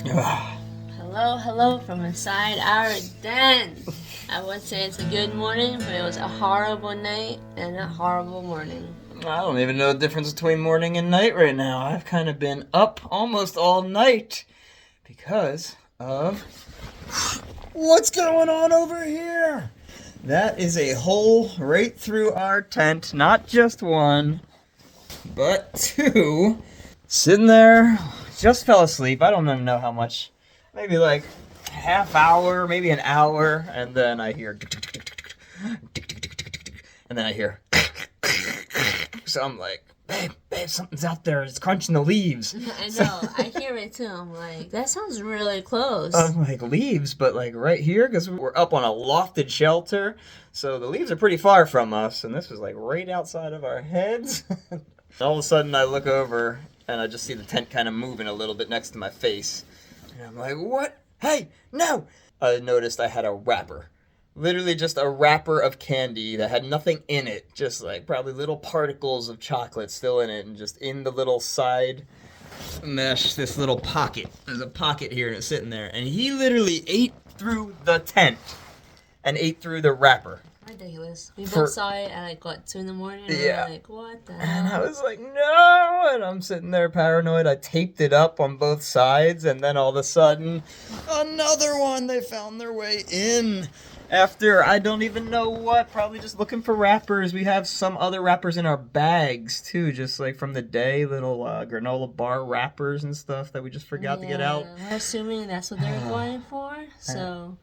Hello from inside our den. I would say it's a good morning, but it was a horrible night and a horrible morning. I don't even know the difference between morning and night right now. I've kind of been up almost all night because of what's going on over here. That is a hole right through our tent. Not just one, but two. Sitting there, just fell asleep. I don't even know how much. Maybe like half hour, maybe an hour, and then I hear, and then I hear. So I'm like, babe, something's out there. It's crunching the leaves. I know. I hear it too. I'm like, that sounds really close. I'm like, leaves, but like right here, because we're up on a lofted shelter. So the leaves are pretty far from us, and this was like right outside of our heads. All of a sudden, I look over, and I just see the tent kind of moving a little bit next to my face. And I'm like, what? Hey, no! I noticed I had a wrapper. Literally just a wrapper of candy that had nothing in it. Just like probably little particles of chocolate still in it. And just in the little side mesh, this little pocket. There's a pocket here and it's sitting there. And he literally ate through the tent. And ate through the wrapper. Ridiculous. We both saw it at like, what, 2 in the morning? And yeah. We were like, what the hell? And I was like, no! And I'm sitting there paranoid. I taped it up on both sides. And then all of a sudden, another one. They found their way in. After, I don't even know what, probably just looking for wrappers. We have some other wrappers in our bags, too, just like from the day, little granola bar wrappers and stuff that we just forgot to get out. We're assuming that's what they're going for, so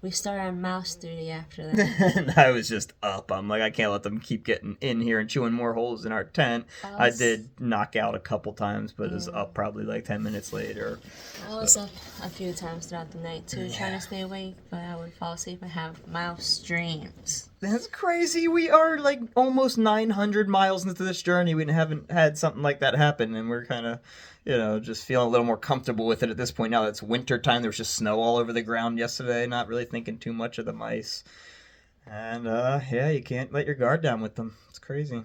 we started our mouse duty after that. And I was just up. I'm like, I can't let them keep getting in here and chewing more holes in our tent. I did knock out a couple times, but it was up probably like 10 minutes later. I was up a few times throughout the night, too, trying to stay awake, but I would fall asleep and have mouse dreams. That's crazy. We are like almost 900 miles into this journey. We haven't had something like that happen, and we're kind of, just feeling a little more comfortable with it at this point now that it's winter time. There was just snow all over the ground yesterday, not really thinking too much of the mice. And, you can't let your guard down with them. It's crazy.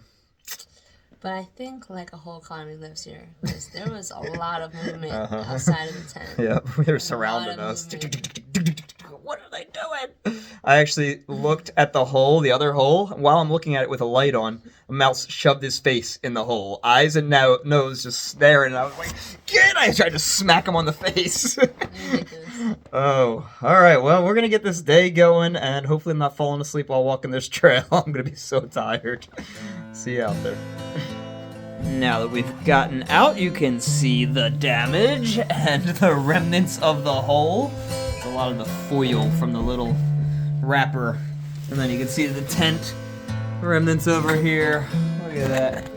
But I think like a whole colony lives here, because there was a lot of movement outside of the tent. Yeah, they were surrounding us. What are they doing? I actually looked at the hole, the other hole. While I'm looking at it with a light on, a mouse shoved his face in the hole. Eyes and nose just staring. And I was like, get! I tried to smack him on the face. Oh, all right. Well, we're going to get this day going, and hopefully I'm not falling asleep while walking this trail. I'm going to be so tired. See you out there. Now that we've gotten out, you can see the damage and the remnants of the hole. A lot of the foil from the little wrapper. And then you can see the tent remnants over here. Look at that.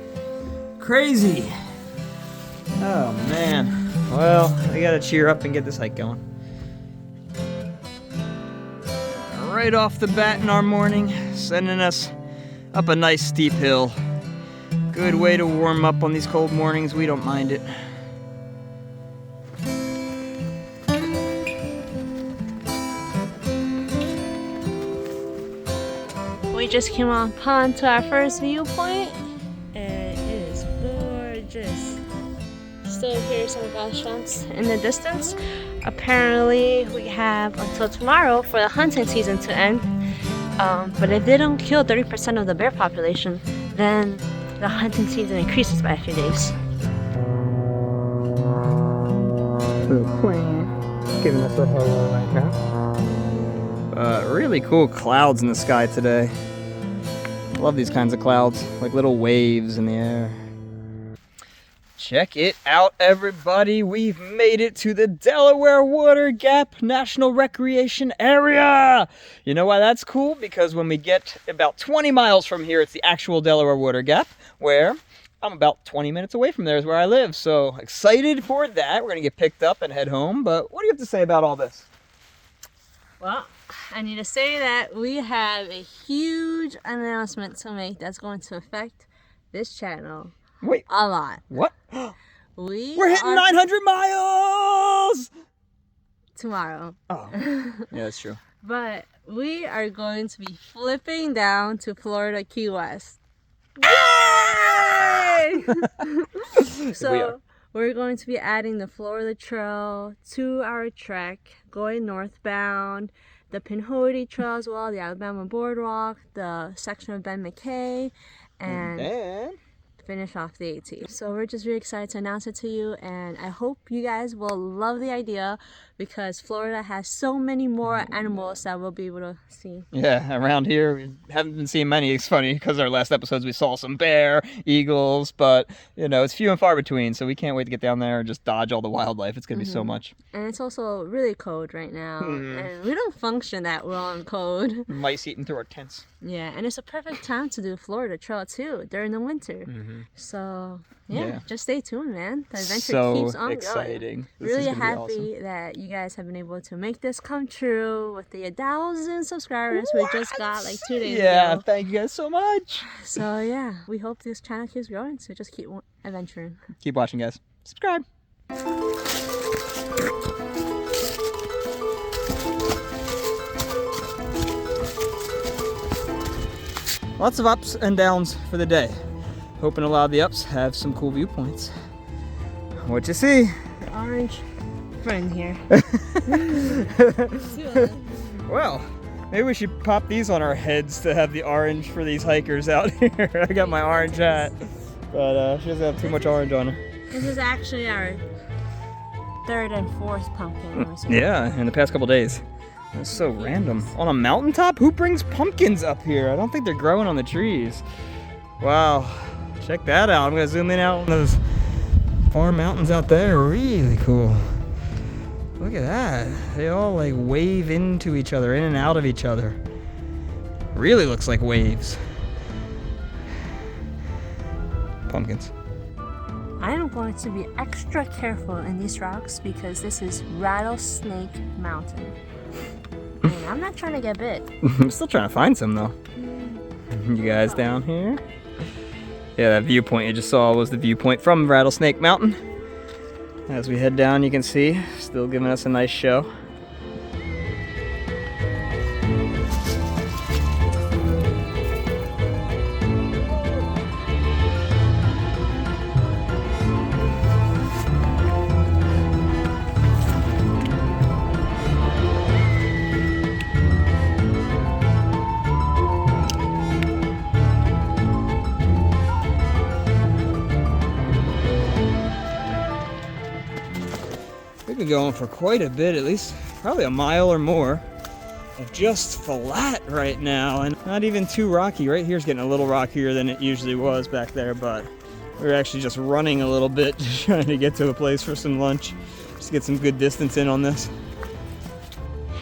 Crazy. Oh, man. Well, we gotta cheer up and get this hike going. Right off the bat in our morning, sending us up a nice steep hill. Good way to warm up on these cold mornings. We don't mind it. We just came upon to our first viewpoint, and it is gorgeous. Still hear some gunshots in the distance. Apparently, we have until tomorrow for the hunting season to end. But if they don't kill 30% of the bear population, then the hunting season increases by a few days. Giving us a hello right now. Really cool clouds in the sky today. Love these kinds of clouds, like little waves in the air. Check it out, everybody. We've made it to the Delaware Water Gap National Recreation Area. You know why that's cool? Because when we get about 20 miles from here, it's the actual Delaware Water Gap, where I'm about 20 minutes away from there is where I live. So excited for that. We're going to get picked up and head home. But what do you have to say about all this? Well, I need to say that we have a huge announcement to make that's going to affect this channel. Wait. A lot. What? We're hitting 900 miles! Tomorrow. Oh, yeah, that's true. But we are going to be flipping down to Florida Key West. Yay! So we're going to be adding the Florida Trail to our trek, going northbound, the Pinhoti Trail as well, the Alabama Boardwalk, the section of Ben McKay, and then finish off the AT. So we're just really excited to announce it to you, and I hope you guys will love the idea because Florida has so many more animals that we'll be able to see. Yeah, around here we haven't been seeing many. It's funny because our last episodes we saw some bear, eagles, but you know, it's few and far between, so we can't wait to get down there and just dodge all the wildlife. It's gonna be so much. And it's also really cold right now, and we don't function that well in cold. Mice eating through our tents. Yeah, and it's a perfect time to do Florida Trail too during the winter. So yeah, just stay tuned, man. The adventure keeps on exciting. Going. Really happy that you guys have been able to make this come true with the 1,000 subscribers we just got like 2 days ago. Yeah, thank you guys so much. So yeah, we hope this channel keeps growing. So just keep adventuring. Keep watching, guys. Subscribe. Lots of ups and downs for the day. Hoping a lot of the ups have some cool viewpoints. What you see? The orange friend here. Well, maybe we should pop these on our heads to have the orange for these hikers out here. I got my orange hat, but she doesn't have too much orange on her. This is actually our 3rd and 4th pumpkin. Yeah, in the past couple days. It's so random. On a mountaintop? Who brings pumpkins up here? I don't think they're growing on the trees. Wow, check that out. I'm gonna zoom in out on those far mountains out there. Really cool. Look at that. They all like wave into each other, in and out of each other. Really looks like waves. Pumpkins. I am going to be extra careful in these rocks because this is Rattlesnake Mountain. And I'm not trying to get bit. I'm still trying to find some though. You guys down here? Yeah, that viewpoint you just saw was the viewpoint from Rattlesnake Mountain. As we head down, you can see, still giving us a nice show. We've been going for quite a bit, at least probably a mile or more of just flat right now, and not even too rocky. Right here's getting a little rockier than it usually was back there, but we're actually just running a little bit, trying to get to a place for some lunch, just to get some good distance in on this.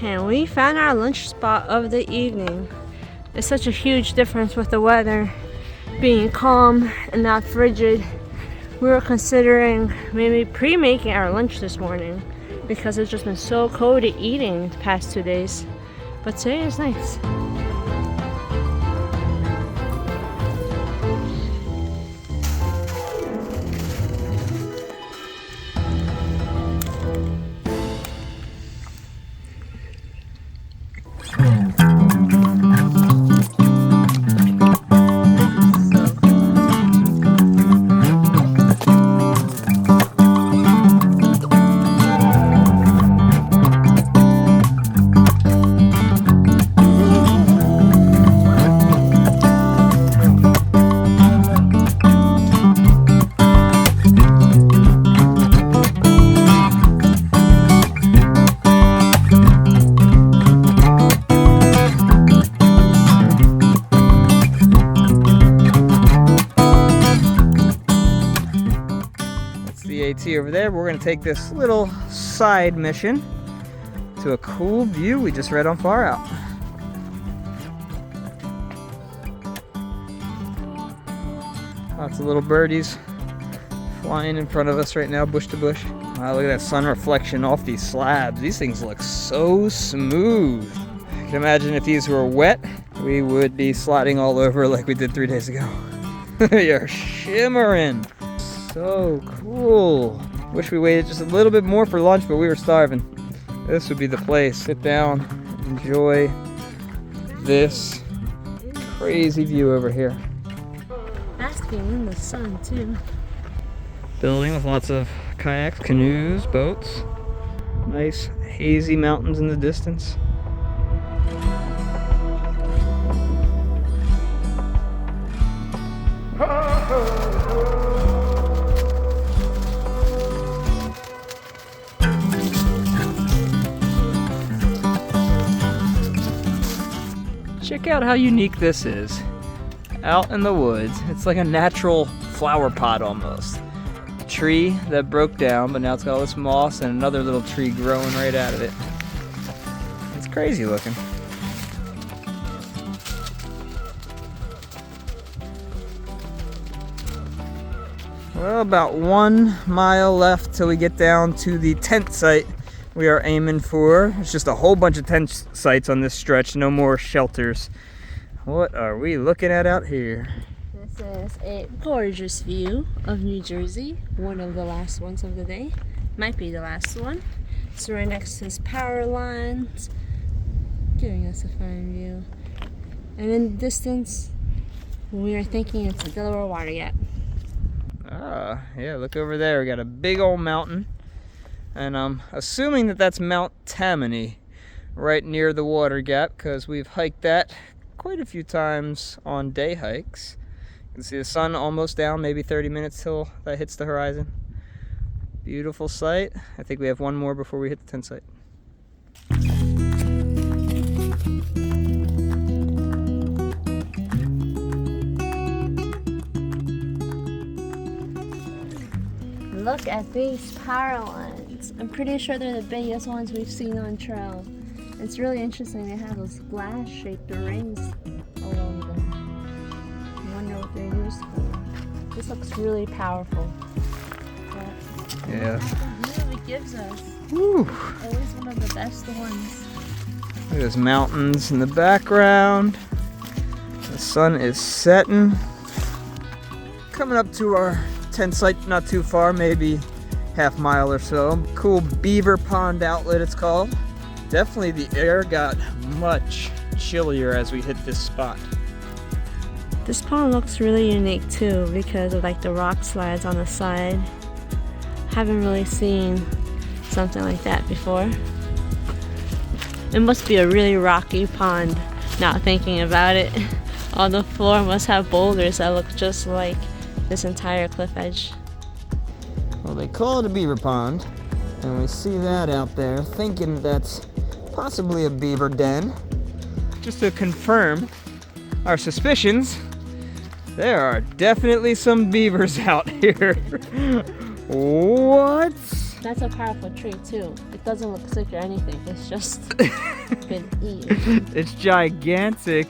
And we found our lunch spot of the evening. It's such a huge difference with the weather being calm and not frigid. We were considering maybe pre-making our lunch this morning because it's just been so cold eating the past 2 days. But today is nice. AT over there. We're going to take this little side mission to a cool view we just read on Far Out. Lots of little birdies flying in front of us right now, bush to bush. Wow, look at that sun reflection off these slabs. These things look so smooth. I can imagine if these were wet, we would be sliding all over like we did 3 days ago. You're shimmering. So cool. Wish we waited just a little bit more for lunch, but we were starving. This would be the place. Sit down, enjoy this crazy view over here. Basking in the sun too. Building with lots of kayaks, canoes, boats. Nice hazy mountains in the distance. Check out how unique this is. Out in the woods, it's like a natural flower pot almost. A tree that broke down, but now it's got all this moss and another little tree growing right out of it. It's crazy looking. Well, about 1 mile left till we get down to the tent site we are aiming for. It's just a whole bunch of tent sites on this stretch, no more shelters. What are we looking at out here? This is a gorgeous view of New Jersey. One of the last ones of the day. Might be the last one. It's right next to his power lines, giving us a fine view. And in the distance, we are thinking it's the Delaware Water Gap. Ah, yeah, look over there. We got a big old mountain. And I'm assuming that that's Mount Tammany, right near the water gap, because we've hiked that quite a few times on day hikes. You can see the sun almost down, maybe 30 minutes till that hits the horizon. Beautiful sight. I think we have one more before we hit the tent site. Look at these power lines. I'm pretty sure they're the biggest ones we've seen on trail. It's really interesting. They have those glass-shaped rings along them. I wonder what they're used for. This looks really powerful. But Yeah. the view it gives us. Woo. Always one of the best ones. Look at those mountains in the background. The sun is setting. Coming up to our tent site, not too far, maybe half mile or so. Cool Beaver Pond outlet it's called. Definitely the air got much chillier as we hit this spot. This pond looks really unique too because of like the rock slides on the side. Haven't really seen something like that before. It must be a really rocky pond, not thinking about it. On the floor must have boulders that look just like this entire cliff edge. Well, they call it a beaver pond, and we see that out there, thinking that's possibly a beaver den. Just to confirm our suspicions, there are definitely some beavers out here. What? That's a powerful tree too. It doesn't look sick or anything. It's just been eaten. It's gigantic.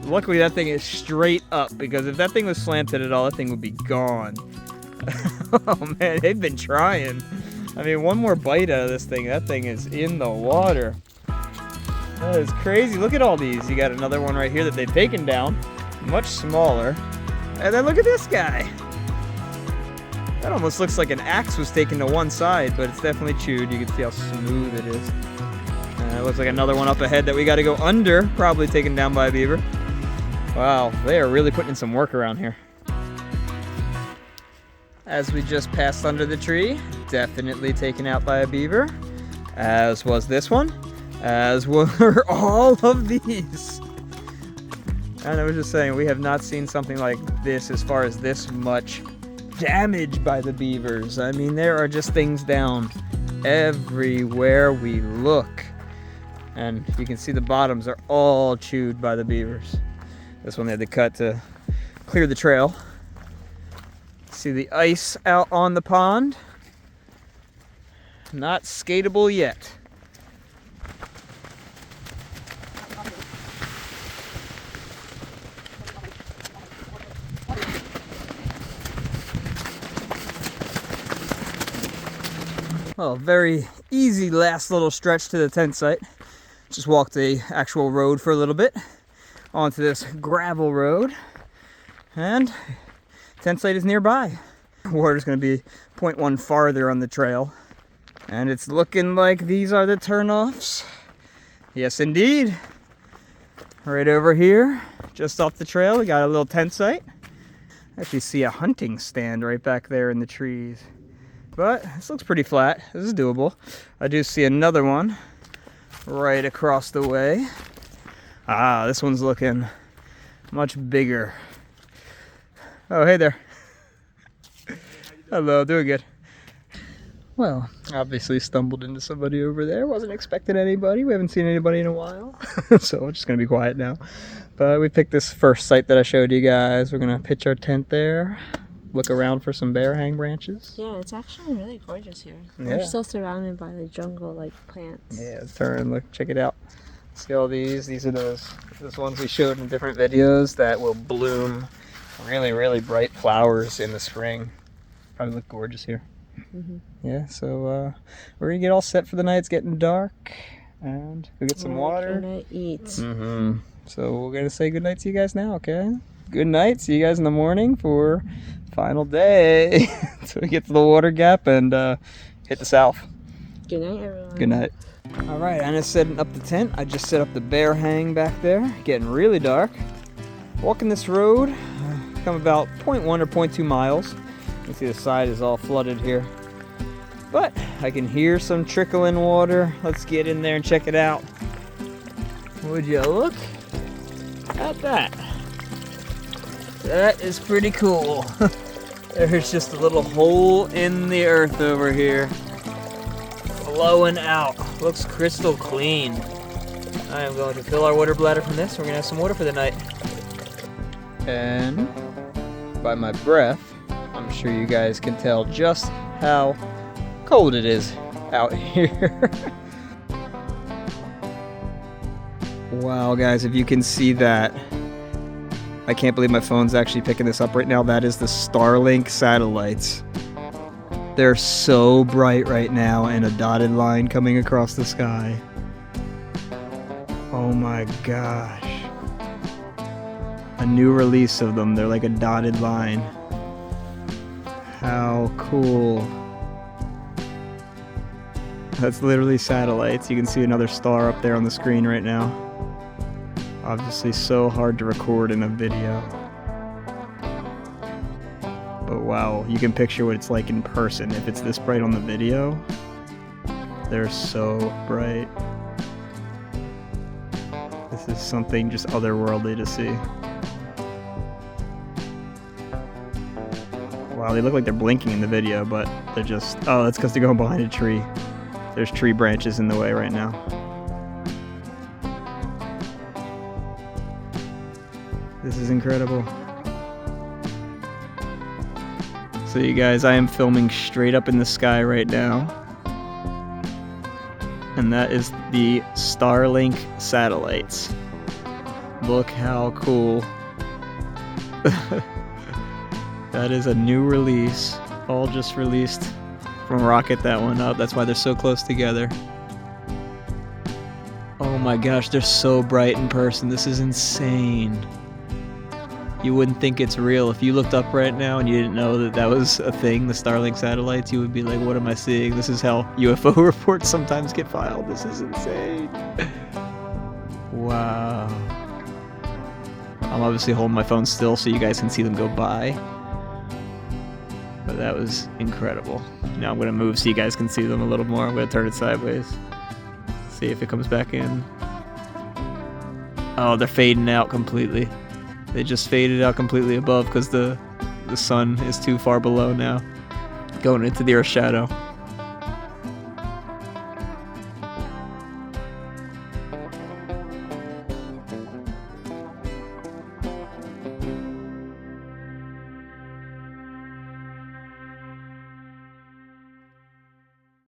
Luckily that thing is straight up, because if that thing was slanted at all, that thing would be gone. Oh man, they've been trying. I mean, one more bite out of this thing, that thing is in the water. That is crazy. Look at all these. You got another one right here that they've taken down, much smaller. And then look at this guy. That almost looks like an axe was taken to one side, but it's definitely chewed. You can see how smooth it is. It looks like another one up ahead that we got to go under, probably taken down by a beaver. Wow, they are really putting in some work around here. As we just passed under the tree, definitely taken out by a beaver, as was this one, as were all of these. And I was just saying, we have not seen something like this as far as this much damage by the beavers. I mean, there are just things down everywhere we look. And you can see the bottoms are all chewed by the beavers. This one they had to cut to clear the trail. See the ice out on the pond. Not skatable yet. Well, very easy last little stretch to the tent site. Just walked the actual road for a little bit onto this gravel road, and tent site is nearby. Water's going to be 0.1 farther on the trail, and it's looking like these are the turnoffs. Yes, indeed. Right over here, just off the trail, we got a little tent site. I actually see a hunting stand right back there in the trees. But this looks pretty flat. This is doable. I do see another one right across the way. Ah, this one's looking much bigger. Oh, hey there. Hello, doing good. Well, obviously stumbled into somebody over there. Wasn't expecting anybody. We haven't seen anybody in a while. So we're just going to be quiet now. But we picked this first site that I showed you guys. We're going to pitch our tent there. Look around for some bear hang branches. Yeah, it's actually really gorgeous here. Yeah. We're still surrounded by the jungle-like plants. Yeah, let's turn, look, check it out. See all these? These are those ones we showed in different videos that will bloom really, really bright flowers in the spring. Probably look gorgeous here. Mm-hmm. Yeah, so we're gonna get all set for the night. It's getting dark, and go get some water. We're gonna eat. Mm-hmm. So we're gonna say good night to you guys now, okay? Good night. See you guys in the morning for final day. So we get to the water gap and hit the south. Good night, everyone. Good night. All right, I'm just setting up the tent. I just set up the bear hang back there. Getting really dark. Walking this road, come about 0.1 or 0.2 miles. You can see the side is all flooded here. But I can hear some trickling water. Let's get in there and check it out. Would you look at that? That is pretty cool. There's just a little hole in the earth over here. Flowing out. Looks crystal clean. I am going to fill our water bladder from this. We're going to have some water for the night. And by my breath, I'm sure you guys can tell just how cold it is out here. Wow, guys, if you can see that. I can't believe my phone's actually picking this up right now. That is the Starlink satellites. They're so bright right now, and a dotted line coming across the sky. Oh my gosh. A new release of them. They're like a dotted line. How cool. That's literally satellites. You can see another star up there on the screen right now. Obviously so hard to record in a video. But wow, you can picture what it's like in person. If it's this bright on the video, they're so bright. This is something just otherworldly to see. Wow, they look like they're blinking in the video, but they're just... Oh, that's because they're going behind a tree. There's tree branches in the way right now. This is incredible. So you guys, I am filming straight up in the sky right now. And that is the Starlink satellites. Look how cool. That is a new release. All just released from Rocket that one up. That's why they're so close together. Oh my gosh, they're so bright in person. This is insane. You wouldn't think it's real. If you looked up right now and you didn't know that that was a thing, the Starlink satellites, you would be like, what am I seeing? This is how UFO reports sometimes get filed. This is insane. Wow. I'm obviously holding my phone still so you guys can see them go by. But that was incredible. Now I'm going to move so you guys can see them a little more. I'm going to turn it sideways. See if it comes back in. Oh, they're fading out completely. They just faded out completely above because the sun is too far below now. Going into the Earth's shadow.